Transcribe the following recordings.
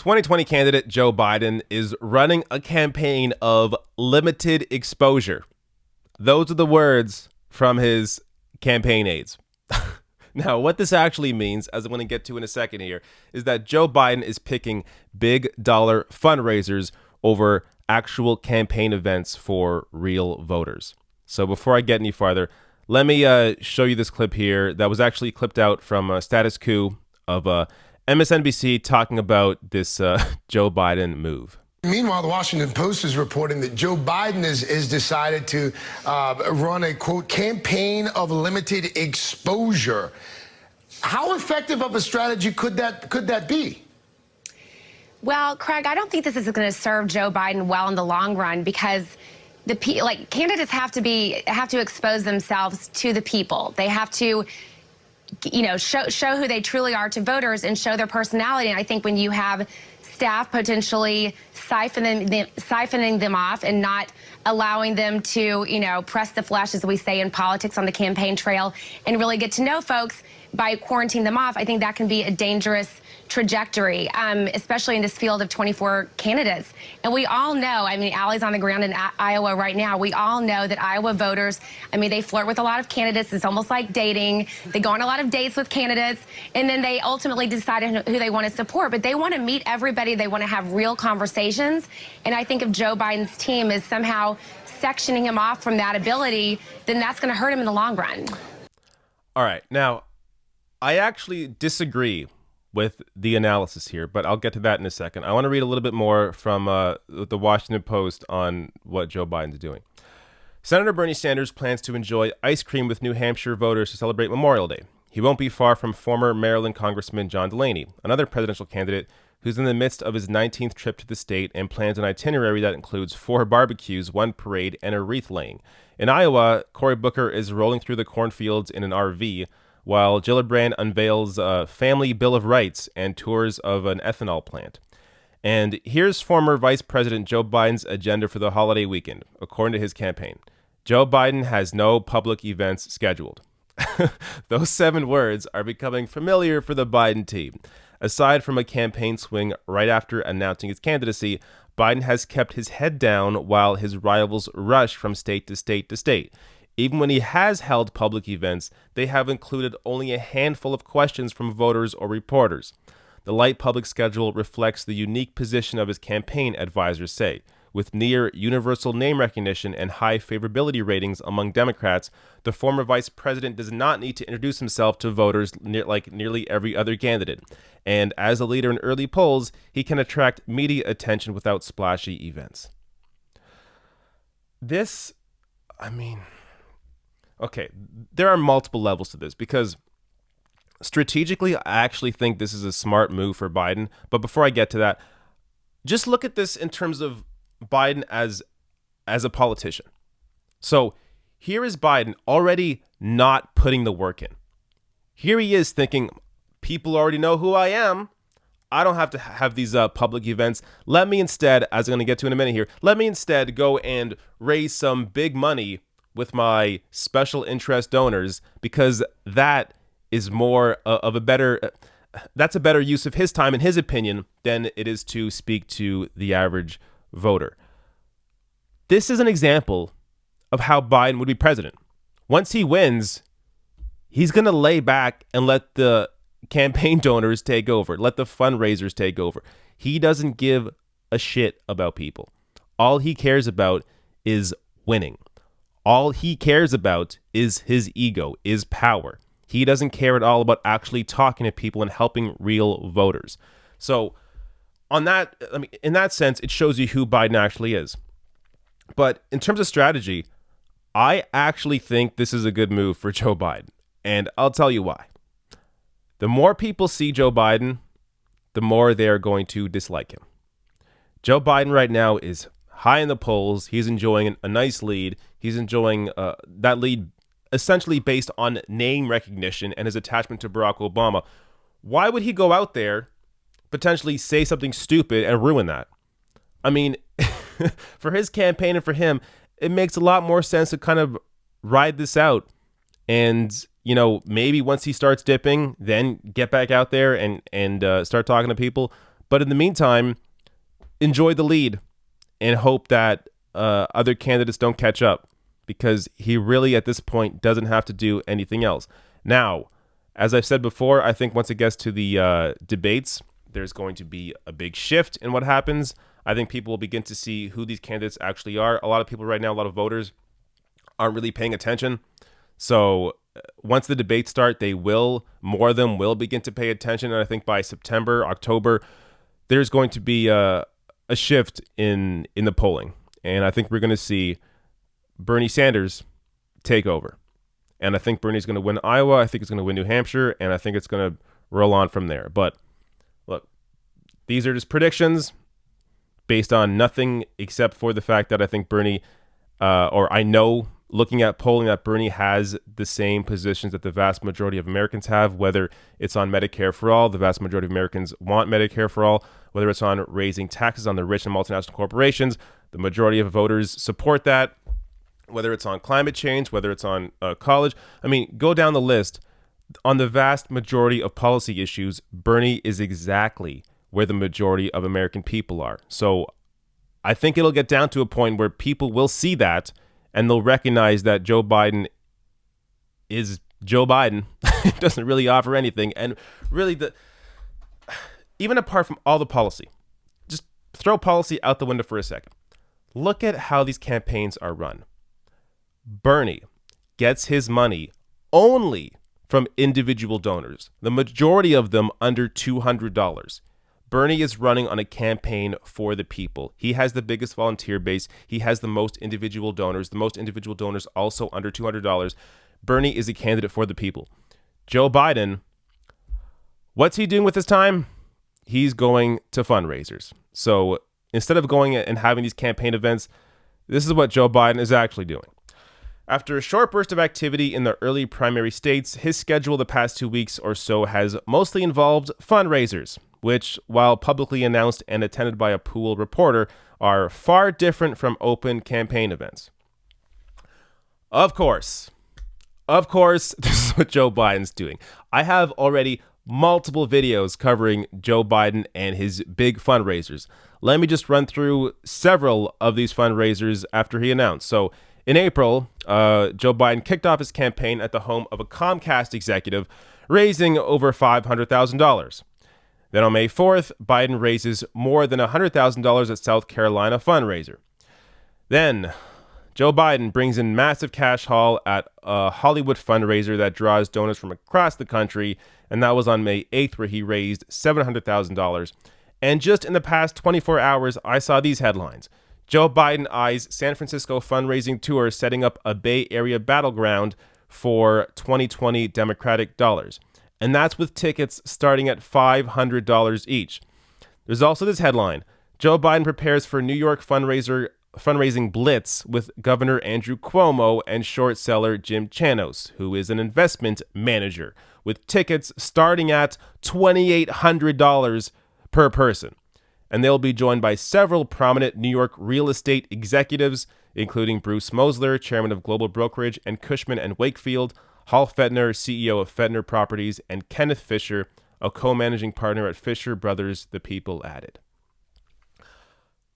2020 candidate Joe Biden is running a campaign of limited exposure. Those are the words from his campaign aides. Now, what this actually means, as I'm going to get to in a second here, is that Joe Biden is picking big dollar fundraisers over actual campaign events for real voters. So before I get any farther, let me show you this clip here that was actually clipped out from Status Coup of MSNBC talking about this Joe Biden move. Meanwhile, the Washington Post is reporting that Joe Biden is decided to run a, quote, campaign of limited exposure. How effective of a strategy could that be? Well, Craig, I don't think this is going to serve Joe Biden well in the long run because candidates have to expose themselves to the people. They have to show who they truly are to voters and show their personality. And I think when you have staff potentially siphoning them off and not allowing them to, press the flesh, as we say in politics, on the campaign trail and really get to know folks by quarantining them off, I think that can be a dangerous trajectory, especially in this field of 24 candidates. And we all know, Allie's on the ground in Iowa right now. We all know that Iowa voters, they flirt with a lot of candidates. It's almost like dating. They go on a lot of dates with candidates, and then they ultimately decide who they want to support. But they want to meet everybody. They want to have real conversations. And I think if Joe Biden's team is somehow sectioning him off from that ability, then that's going to hurt him in the long run. All right. Now, I actually disagree with the analysis here, but I'll get to that in a second. I want to read a little bit more from the Washington Post on what Joe Biden's doing. Senator Bernie Sanders plans to enjoy ice cream with New Hampshire voters to celebrate Memorial Day. He won't be far from former Maryland Congressman John Delaney, another presidential candidate who's in the midst of his 19th trip to the state and plans an itinerary that includes 4 barbecues, 1 parade, and a wreath laying. In Iowa, Cory Booker is rolling through the cornfields in an RV, while Gillibrand unveils a family bill of rights and tours of an ethanol plant. And here's former Vice President Joe Biden's agenda for the holiday weekend, according to his campaign. Joe Biden has no public events scheduled. Those 7 words are becoming familiar for the Biden team. Aside from a campaign swing right after announcing his candidacy, Biden has kept his head down while his rivals rush from state to state to state. Even when he has held public events, they have included only a handful of questions from voters or reporters. The light public schedule reflects the unique position of his campaign, advisors say. With near universal name recognition and high favorability ratings among Democrats, the former vice president does not need to introduce himself to voters like nearly every other candidate. And as a leader in early polls, he can attract media attention without splashy events. Okay, there are multiple levels to this because strategically, I actually think this is a smart move for Biden. But before I get to that, just look at this in terms of Biden as a politician. So here is Biden already not putting the work in. Here he is thinking, people already know who I am. I don't have to have these public events. Let me instead, as I'm going to get to in a minute here, let me instead go and raise some big money with my special interest donors, because that is more of a better, that's a better use of his time, in his opinion, than it is to speak to the average voter. This is an example of how Biden would be president. Once he wins, he's going to lay back and let the campaign donors take over, let the fundraisers take over. He doesn't give a shit about people. All he cares about is winning. All he cares about is his ego, is power. He doesn't care at all about actually talking to people and helping real voters. So in that sense, it shows you who Biden actually is. But in terms of strategy, I actually think this is a good move for Joe Biden. And I'll tell you why. The more people see Joe Biden, the more they are going to dislike him. Joe Biden right now is high in the polls. He's enjoying a nice lead. He's enjoying that lead essentially based on name recognition and his attachment to Barack Obama. Why would he go out there, potentially say something stupid and ruin that? For his campaign and for him, it makes a lot more sense to kind of ride this out. And, maybe once he starts dipping, then get back out there and start talking to people. But in the meantime, enjoy the lead and hope that other candidates don't catch up, because he really at this point doesn't have to do anything else. Now, as I've said before, I think once it gets to the debates, there's going to be a big shift in what happens. I think people will begin to see who these candidates actually are. A lot of people right now, a lot of voters aren't really paying attention. So once the debates start, more of them will begin to pay attention. And I think by September, October, there's going to be a shift in the polling. And I think we're going to see Bernie Sanders take over. And I think Bernie's going to win Iowa. I think he's going to win New Hampshire. And I think it's going to roll on from there. But look, these are just predictions based on nothing except for the fact that I think Bernie, I know looking at polling that Bernie has the same positions that the vast majority of Americans have, whether it's on Medicare for all. The vast majority of Americans want Medicare for all. Whether it's on raising taxes on the rich and multinational corporations, the majority of voters support that. Whether it's on climate change, whether it's on college. I mean, go down the list. On the vast majority of policy issues, Bernie is exactly where the majority of American people are. So I think it'll get down to a point where people will see that and they'll recognize that Joe Biden is Joe Biden. It doesn't really offer anything. And really, even apart from all the policy, just throw policy out the window for a second. Look at how these campaigns are run. Bernie gets his money only from individual donors, the majority of them under $200. Bernie is running on a campaign for the people. He has the biggest volunteer base. He has the most individual donors, the most individual donors also under $200. Bernie is a candidate for the people. Joe Biden, what's he doing with his time? He's going to fundraisers. So instead of going and having these campaign events, this is what Joe Biden is actually doing. After a short burst of activity in the early primary states, his schedule the past 2 weeks or so has mostly involved fundraisers, which, while publicly announced and attended by a pool reporter, are far different from open campaign events. Of course, this is what Joe Biden's doing. I have already multiple videos covering Joe Biden and his big fundraisers. Let me just run through several of these fundraisers after he announced. So in April, Joe Biden kicked off his campaign at the home of a Comcast executive, raising over $500,000. Then on May 4th, Biden raises more than $100,000 at South Carolina fundraiser. Then Joe Biden brings in massive cash haul at a Hollywood fundraiser that draws donors from across the country, and that was on May 8th, where he raised $700,000. And just in the past 24 hours, I saw these headlines. Joe Biden eyes San Francisco fundraising tour, setting up a Bay Area battleground for 2020 Democratic dollars. And that's with tickets starting at $500 each. There's also this headline. Joe Biden prepares for New York fundraising blitz with Governor Andrew Cuomo and short seller Jim Chanos, who is an investment manager, with tickets starting at $2,800 per person. And they'll be joined by several prominent New York real estate executives, including Bruce Mosler, chairman of Global Brokerage, and Cushman & Wakefield, Hal Fetner, CEO of Fetner Properties, and Kenneth Fisher, a co-managing partner at Fisher Brothers, the people added.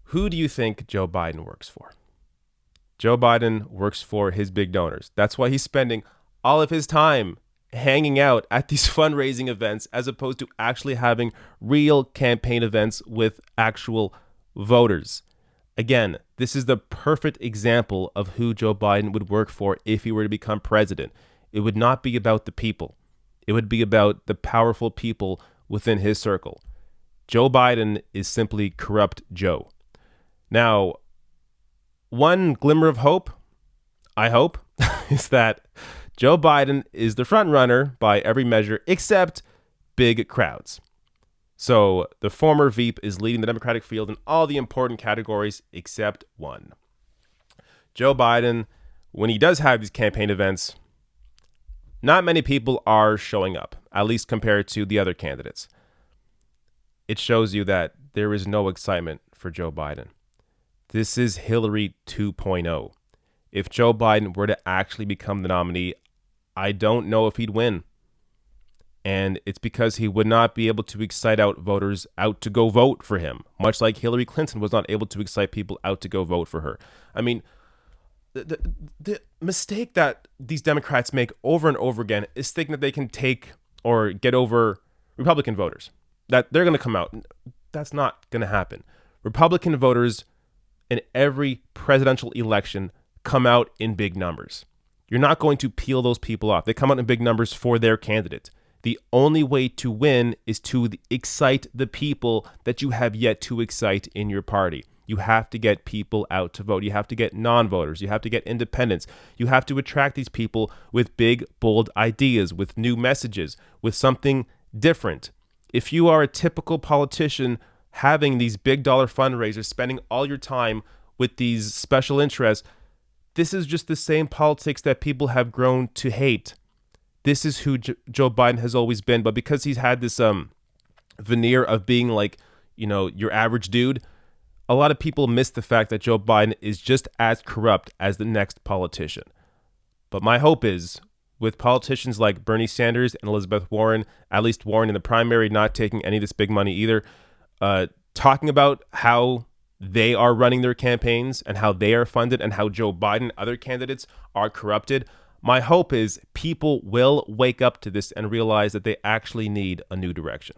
Who do you think Joe Biden works for? Joe Biden works for his big donors. That's why he's spending all of his time hanging out at these fundraising events as opposed to actually having real campaign events with actual voters. Again, this is the perfect example of who Joe Biden would work for if he were to become president. It would not be about the people. It would be about the powerful people within his circle. Joe Biden is simply corrupt Joe. Now, one glimmer of hope, I hope, is that Joe Biden is the front runner by every measure except big crowds. So the former Veep is leading the Democratic field in all the important categories except one. Joe Biden, when he does have these campaign events, not many people are showing up, at least compared to the other candidates. It shows you that there is no excitement for Joe Biden. This is Hillary 2.0. If Joe Biden were to actually become the nominee, I don't know if he'd win. And it's because he would not be able to excite out voters out to go vote for him, much like Hillary Clinton was not able to excite people out to go vote for her. I mean, the mistake that these Democrats make over and over again is thinking that they can take or get over Republican voters, that they're going to come out. That's not going to happen. Republican voters in every presidential election come out in big numbers. You're not going to peel those people off. They come out in big numbers for their candidate. The only way to win is to excite the people that you have yet to excite in your party. You have to get people out to vote. You have to get non-voters. You have to get independents. You have to attract these people with big, bold ideas, with new messages, with something different. If you are a typical politician having these big dollar fundraisers, spending all your time with these special interests, this is just the same politics that people have grown to hate. This is who Joe Biden has always been. But because he's had this veneer of being like, your average dude, a lot of people miss the fact that Joe Biden is just as corrupt as the next politician. But my hope is, with politicians like Bernie Sanders and Elizabeth Warren, at least Warren in the primary, not taking any of this big money either, talking about how they are running their campaigns and how they are funded and how Joe Biden and other candidates are corrupted, my hope is people will wake up to this and realize that they actually need a new direction.